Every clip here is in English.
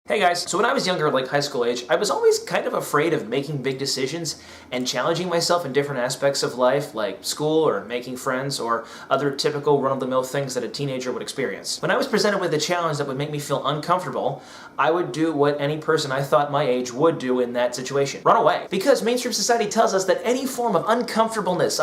Hey guys, so when I was younger, like high school age, I was always kind of afraid of making big decisions and challenging myself in different aspects of life, like school or making friends or other typical run-of-the-mill things that a teenager would experience. When I was presented with a challenge that would make me feel uncomfortable, I would do what any person I thought my age would do in that situation. Run away. Because mainstream society tells us that any form of uncomfortableness,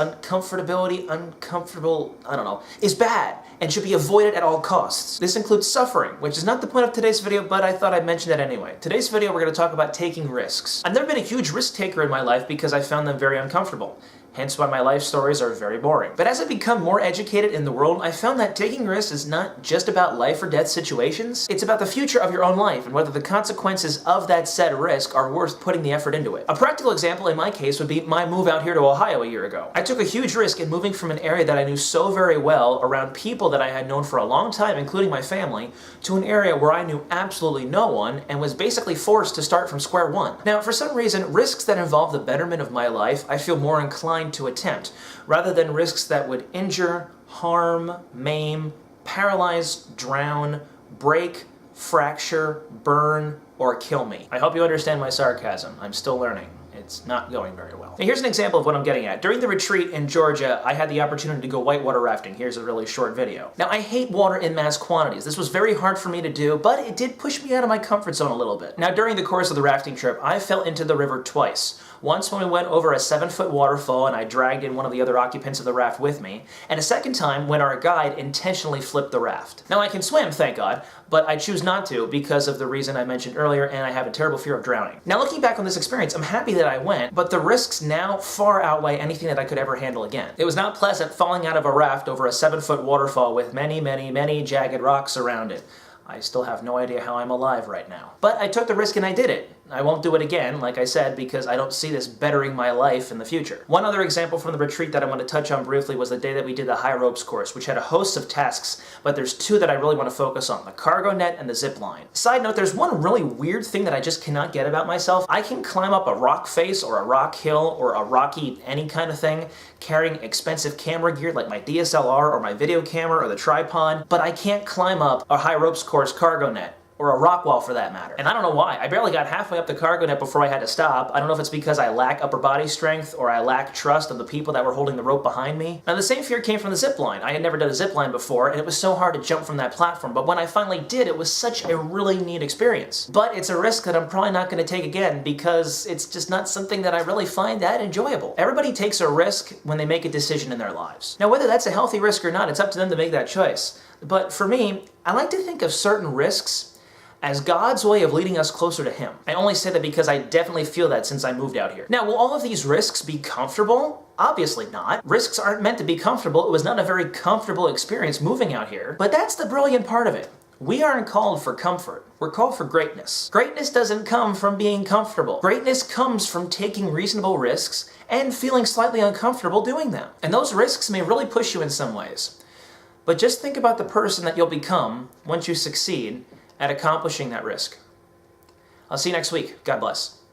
is bad and should be avoided at all costs. This includes suffering, which is not the point of today's video, but I thought I'd mention it anyway. Today's video, we're going to talk about taking risks. I've never been a huge risk taker in my life because I found them very uncomfortable. Hence why my life stories are very boring. But as I become more educated in the world, I found that taking risks is not just about life or death situations. It's about the future of your own life and whether the consequences of that said risk are worth putting the effort into it. A practical example in my case would be my move out here to Ohio a year ago. I took a huge risk in moving from an area that I knew so very well, around people that I had known for a long time, including my family, to an area where I knew absolutely no one and was basically forced to start from square one. Now, for some reason, risks that involve the betterment of my life, I feel more inclined to attempt, rather than risks that would injure, harm, maim, paralyze, drown, break, fracture, burn, or kill me. I hope you understand my sarcasm. I'm still learning. It's not going very well. Now here's an example of what I'm getting at. During the retreat in Georgia, I had the opportunity to go whitewater rafting. Here's a really short video. Now I hate water in mass quantities. This was very hard for me to do, but it did push me out of my comfort zone a little bit. Now during the course of the rafting trip, I fell into the river twice. Once when we went over a 7-foot waterfall and I dragged in one of the other occupants of the raft with me, and a second time when our guide intentionally flipped the raft. Now I can swim, thank God, but I choose not to because of the reason I mentioned earlier, and I have a terrible fear of drowning. Now looking back on this experience, I'm happy that I went, but the risks now far outweigh anything that I could ever handle again. It was not pleasant falling out of a raft over a 7-foot waterfall with many jagged rocks around it. I still have no idea how I'm alive right now. But I took the risk and I did it. I won't do it again, like I said, because I don't see this bettering my life in the future. One other example from the retreat that I want to touch on briefly was the day that we did the high ropes course, which had a host of tasks, but there's two that I really want to focus on, the cargo net and the zip line. Side note, there's one really weird thing that I just cannot get about myself. I can climb up a rock face or a rock hill or a rocky any kind of thing, carrying expensive camera gear like my DSLR or my video camera or the tripod, but I can't climb up a high ropes course cargo net. Or a rock wall for that matter. And I don't know why. I barely got halfway up the cargo net before I had to stop. I don't know if it's because I lack upper body strength or I lack trust of the people that were holding the rope behind me. Now the same fear came from the zip line. I had never done a zip line before and it was so hard to jump from that platform, but when I finally did, it was such a really neat experience. But it's a risk that I'm probably not going to take again because it's just not something that I really find that enjoyable. Everybody takes a risk when they make a decision in their lives. Now whether that's a healthy risk or not, it's up to them to make that choice. But for me, I like to think of certain risks as God's way of leading us closer to Him. I only say that because I definitely feel that since I moved out here. Now, will all of these risks be comfortable? Obviously not. Risks aren't meant to be comfortable. It was not a very comfortable experience moving out here, but that's the brilliant part of it. We aren't called for comfort. We're called for greatness. Greatness doesn't come from being comfortable. Greatness comes from taking reasonable risks and feeling slightly uncomfortable doing them. And those risks may really push you in some ways. But just think about the person that you'll become once you succeed at accomplishing that risk. I'll see you next week. God bless.